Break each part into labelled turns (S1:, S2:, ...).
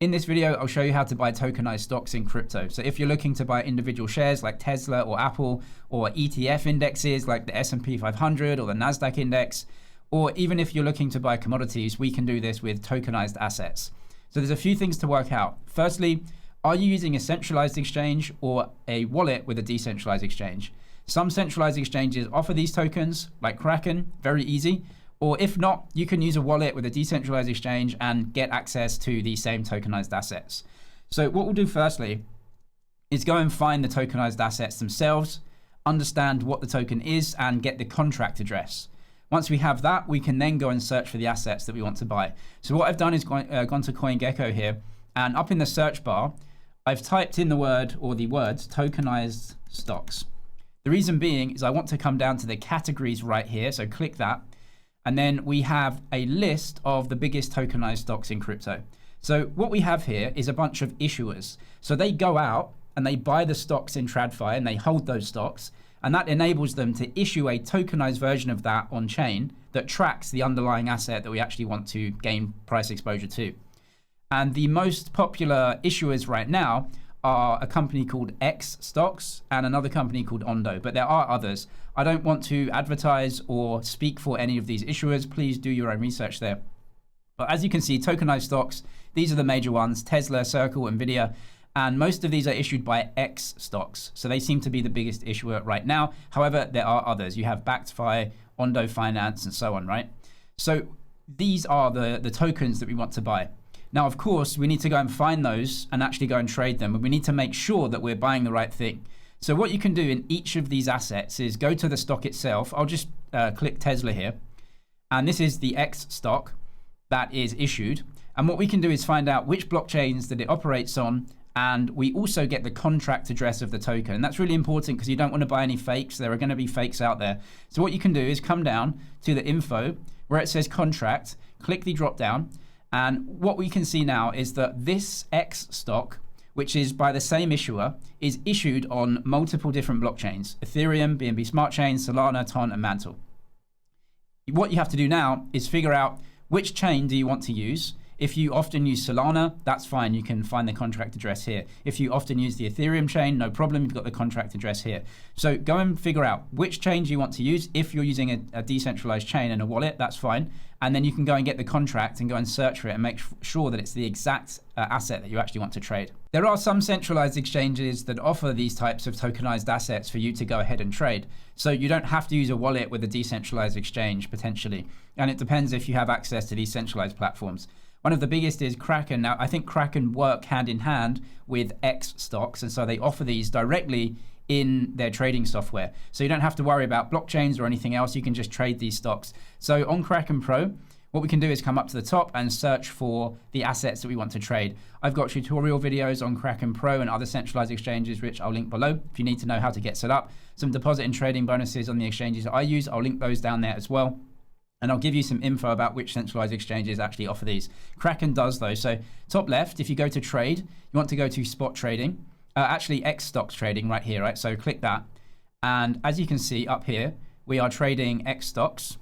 S1: In this video, I'll show you how to buy tokenized stocks in crypto. So if you're looking to buy individual shares like Tesla or Apple, or ETF indexes like the S&P 500 or the Nasdaq index, or even if you're looking to buy commodities, we can do this with tokenized assets. So there's a few things to work out. Firstly, are you using a centralized exchange or a wallet with a decentralized exchange? Some centralized exchanges offer these tokens, like Kraken, very easy. Or if not, you can use a wallet with a decentralized exchange and get access to the same tokenized assets. So what we'll do firstly is go and find the tokenized assets themselves, understand what the token is, and get the contract address. Once we have that, we can then go and search for the assets that we want to buy. So what I've done is gone to CoinGecko here, and up in the search bar, I've typed in the word or the words tokenized stocks. The reason being is I want to come down to the categories right here, so click that. And then we have a list of the biggest tokenized stocks in crypto. So what we have here is a bunch of issuers. So they go out and they buy the stocks in TradFi and they hold those stocks. And that enables them to issue a tokenized version of that on chain that tracks the underlying asset that we actually want to gain price exposure to. And the most popular issuers right now are a company called X Stocks and another company called Ondo, but there are others. I don't want to advertise or speak for any of these issuers. Please do your own research there. But as you can see, tokenized stocks, these are the major ones: Tesla, Circle, Nvidia, and most of these are issued by X Stocks. So they seem to be the biggest issuer right now. However, there are others. You have BactFi, Ondo Finance, and so on, right? So these are the tokens that we want to buy. Now, of course, we need to go and find those and actually go and trade them. But we need to make sure that we're buying the right thing. So what you can do in each of these assets is go to the stock itself. I'll just click Tesla here. And this is the X stock that is issued. And what we can do is find out which blockchains that it operates on. And we also get the contract address of the token. And that's really important because you don't want to buy any fakes. There are going to be fakes out there. So what you can do is come down to the info where it says contract, click the drop down. And what we can see now is that this X stock, which is by the same issuer, is issued on multiple different blockchains: Ethereum, BNB Smart Chain, Solana, Ton, and Mantle. What you have to do now is figure out which chain do you want to use. If you often use Solana, that's fine. You can find the contract address here. If you often use the Ethereum chain, no problem. You've got the contract address here. So go and figure out which chain do you want to use. If you're using a decentralized chain and a wallet, that's fine. And then you can go and get the contract and go and search for it and make sure that it's the exact asset that you actually want to trade. There are some centralized exchanges that offer these types of tokenized assets for you to go ahead and trade. So you don't have to use a wallet with a decentralized exchange potentially. And it depends if you have access to these centralized platforms. One of the biggest is Kraken. Now, I think Kraken work hand in hand with X Stocks, and so they offer these directly in their trading software. So you don't have to worry about blockchains or anything else. You can just trade these stocks. So on Kraken Pro, what we can do is come up to the top and search for the assets that we want to trade. I've got tutorial videos on Kraken Pro and other centralized exchanges, which I'll link below if you need to know how to get set up. Some deposit and trading bonuses on the exchanges that I use, I'll link those down there as well. And I'll give you some info about which centralized exchanges actually offer these. Kraken does those. So top left, if you go to trade, you want to go to spot trading. Actually, X stocks trading right here, right? So click that. And as you can see up here, we are trading X stocks.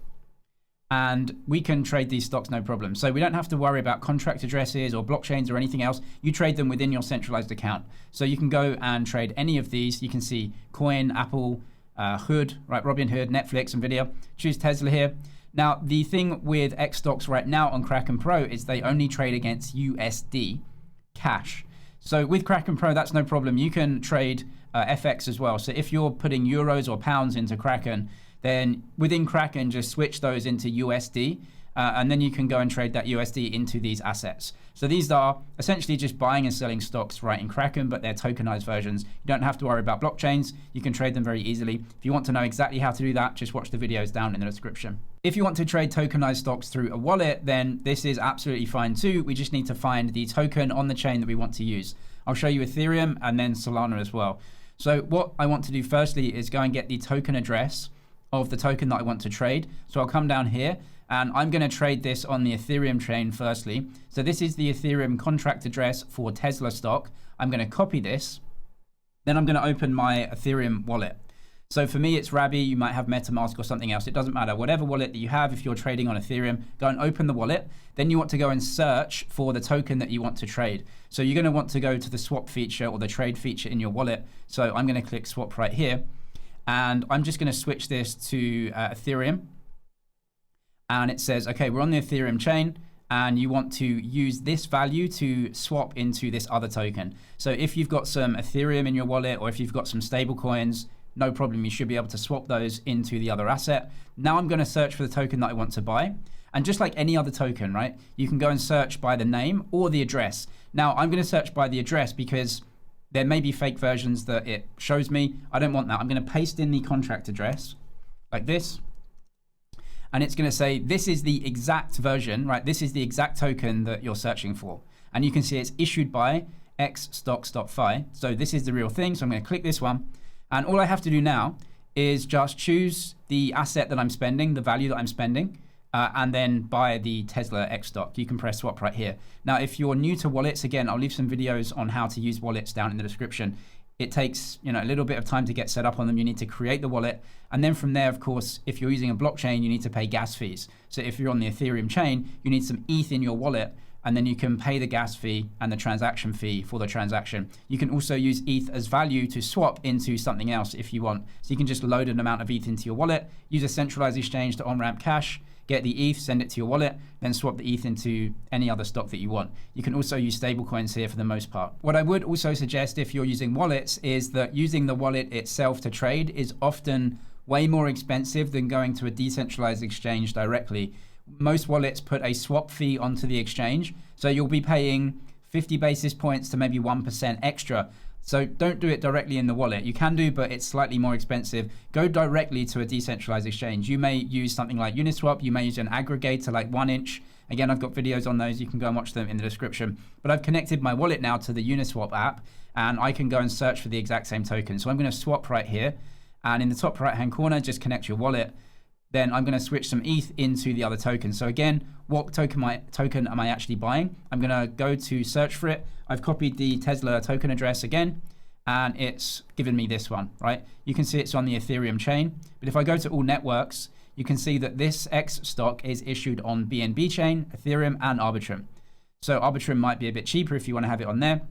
S1: And we can trade these stocks no problem. So we don't have to worry about contract addresses or blockchains or anything else. You trade them within your centralized account. So you can go and trade any of these. You can see Coin, Apple, Hood, right? Robinhood, Netflix, Nvidia. Choose Tesla here. Now, the thing with X stocks right now on Kraken Pro is they only trade against USD cash. So with Kraken Pro, that's no problem. You can trade FX as well. So if you're putting euros or pounds into Kraken, then within Kraken, just switch those into USD. And then you can go and trade that USD into these assets. So these are essentially just buying and selling stocks right in Kraken, but they're tokenized versions. You don't have to worry about blockchains. You can trade them very easily. If you want to know exactly how to do that, just watch the videos down in the description. If you want to trade tokenized stocks through a wallet, then this is absolutely fine too. We just need to find the token on the chain that we want to use. I'll show you Ethereum and then Solana as well. So what I want to do firstly is go and get the token address of the token that I want to trade. So I'll come down here and I'm going to trade this on the Ethereum chain firstly. So this is the Ethereum contract address for Tesla stock. I'm going to copy this. Then I'm going to open my Ethereum wallet. So for me, it's Rabby. You might have MetaMask or something else. It doesn't matter. Whatever wallet that you have, if you're trading on Ethereum, go and open the wallet. Then you want to go and search for the token that you want to trade. So you're going to want to go to the swap feature or the trade feature in your wallet. So I'm going to click swap right here. And I'm just going to switch this to Ethereum. And it says, okay, we're on the Ethereum chain. And you want to use this value to swap into this other token. So if you've got some Ethereum in your wallet, or if you've got some stable coins, no problem, you should be able to swap those into the other asset. Now I'm going to search for the token that I want to buy. And just like any other token, right, you can go and search by the name or the address. Now I'm going to search by the address because there may be fake versions that it shows me. I don't want that. I'm going to paste in the contract address like this. And it's going to say, this is the exact version, right? This is the exact token that you're searching for. And you can see it's issued by xstocks.fi. So this is the real thing. So I'm going to click this one. And all I have to do now is just choose the asset that I'm spending, the value that I'm spending, and then buy the Tesla X stock. You can press swap right here. Now, if you're new to wallets, again, I'll leave some videos on how to use wallets down in the description. It takes, a little bit of time to get set up on them. You need to create the wallet. And then from there, of course, if you're using a blockchain, you need to pay gas fees. So if you're on the Ethereum chain, you need some ETH in your wallet, and then you can pay the gas fee and the transaction fee for the transaction. You can also use ETH as value to swap into something else if you want. So you can just load an amount of ETH into your wallet, use a centralized exchange to on-ramp cash, get the ETH, send it to your wallet, then swap the ETH into any other stock that you want. You can also use stablecoins here for the most part. What I would also suggest if you're using wallets is that using the wallet itself to trade is often way more expensive than going to a decentralized exchange directly. Most wallets put a swap fee onto the exchange, so you'll be paying 50 basis points to maybe 1% extra. So don't do it directly in the wallet. You can do, but it's slightly more expensive. Go directly to a decentralized exchange. You may use something like Uniswap. You may use an aggregator like 1inch. Again, I've got videos on those. You can go and watch them in the description. But I've connected my wallet now to the Uniswap app, and I can go and search for the exact same token. So I'm going to swap right here. And in the top right-hand corner, just connect your wallet. Then I'm going to switch some ETH into the other token. So again, what token am I actually buying? I'm going to go to search for it. I've copied the Tesla token address again, and it's given me this one, right? You can see it's on the Ethereum chain. But if I go to all networks, you can see that this X stock is issued on BNB chain, Ethereum, and Arbitrum. So Arbitrum might be a bit cheaper if you want to have it on there.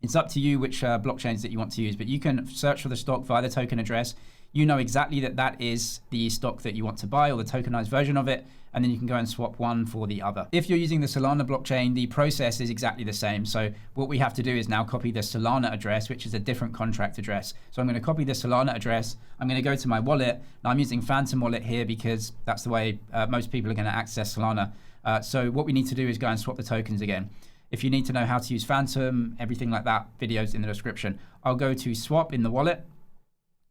S1: It's up to you which blockchains that you want to use, but you can search for the stock via the token address. You know exactly that that is the stock that you want to buy or the tokenized version of it, and then you can go and swap one for the other. If you're using the Solana blockchain, the process is exactly the same. So what we have to do is now copy the Solana address, which is a different contract address. So I'm going to copy the Solana address. I'm going to go to my wallet. Now I'm using Phantom Wallet here because that's the way most people are going to access Solana. So what we need to do is go and swap the tokens again. If you need to know how to use Phantom, everything like that, videos in the description. I'll go to swap in the wallet.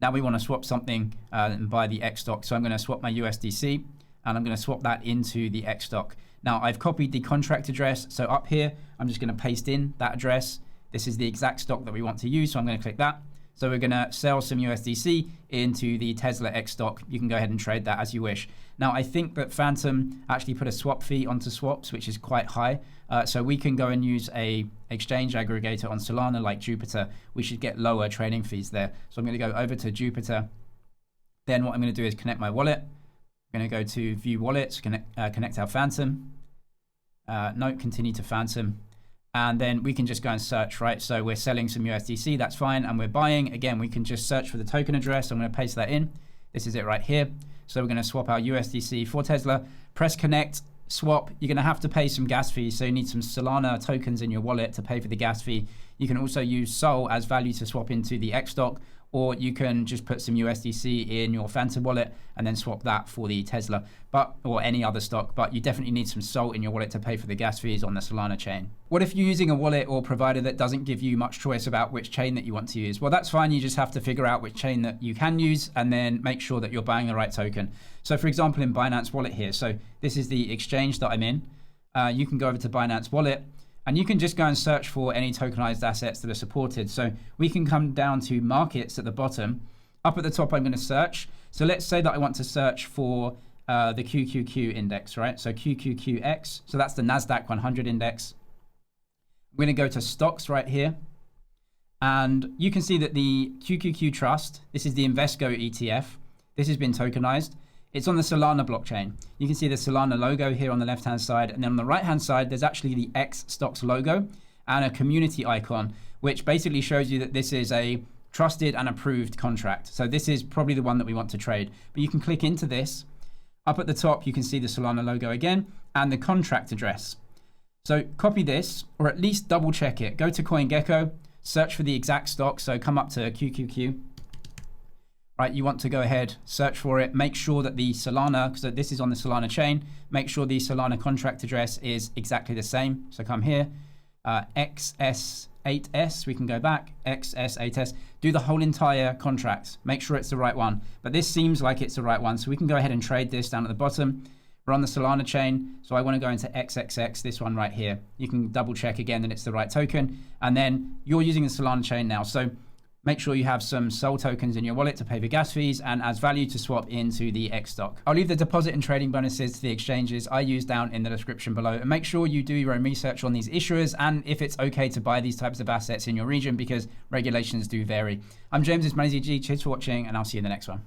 S1: Now we want to swap something and buy the X stock. So I'm going to swap my USDC and I'm going to swap that into the X stock. Now I've copied the contract address. So up here, I'm just going to paste in that address. This is the exact stock that we want to use. So I'm going to click that. So we're going to sell some USDC into the Tesla X stock. You can go ahead and trade that as you wish. Now, I think that Phantom actually put a swap fee onto swaps, which is quite high. So we can go and use a exchange aggregator on Solana like Jupiter. We should get lower trading fees there. So I'm going to go over to Jupiter. Then what I'm going to do is connect my wallet. I'm going to go to view wallets, connect our Phantom. No, continue to Phantom. And then we can just go and search, right? So we're selling some USDC, that's fine. And we're buying, again, we can just search for the token address. I'm going to paste that in. This is it right here. So we're going to swap our USDC for Tesla, press connect, swap. You're going to have to pay some gas fees. So you need some Solana tokens in your wallet to pay for the gas fee. You can also use Sol as value to swap into the X stock, or you can just put some USDC in your Phantom wallet and then swap that for the Tesla, or any other stock. But you definitely need some Sol in your wallet to pay for the gas fees on the Solana chain. What if you're using a wallet or provider that doesn't give you much choice about which chain that you want to use? Well, that's fine. You just have to figure out which chain that you can use and then make sure that you're buying the right token. So for example, in Binance Wallet here, so this is the exchange that I'm in. You can go over to Binance Wallet, and you can just go and search for any tokenized assets that are supported. So we can come down to markets at the bottom. Up at the top, I'm going to search. So let's say that I want to search for the QQQ index, right? So QQQX. So that's the NASDAQ 100 index. I'm going to go to stocks right here. And you can see that the QQQ Trust, this is the Invesco ETF. This has been tokenized. It's on the Solana blockchain. You can see the Solana logo here on the left-hand side. And then on the right-hand side, there's actually the X stocks logo and a community icon, which basically shows you that this is a trusted and approved contract. So this is probably the one that we want to trade. But you can click into this. Up at the top, you can see the Solana logo again and the contract address. So copy this, or at least double check it. Go to CoinGecko, search for the exact stock. So come up to QQQ. Right, you want to go ahead, search for it. Make sure that the Solana, because this is on the Solana chain, make sure the Solana contract address is exactly the same. So come here, XS8S, we can go back, XS8S. Do the whole entire contract. Make sure it's the right one. But this seems like it's the right one. So we can go ahead and trade this down at the bottom. We're on the Solana chain. So I want to go into XXX, this one right here. You can double check again that it's the right token. And then you're using the Solana chain now. So make sure you have some SOL tokens in your wallet to pay the gas fees and as value to swap into the X stock. I'll leave the deposit and trading bonuses to the exchanges I use down in the description below. And make sure you do your own research on these issuers and if it's okay to buy these types of assets in your region because regulations do vary. I'm James, it's MoneyZG. Cheers for watching and I'll see you in the next one.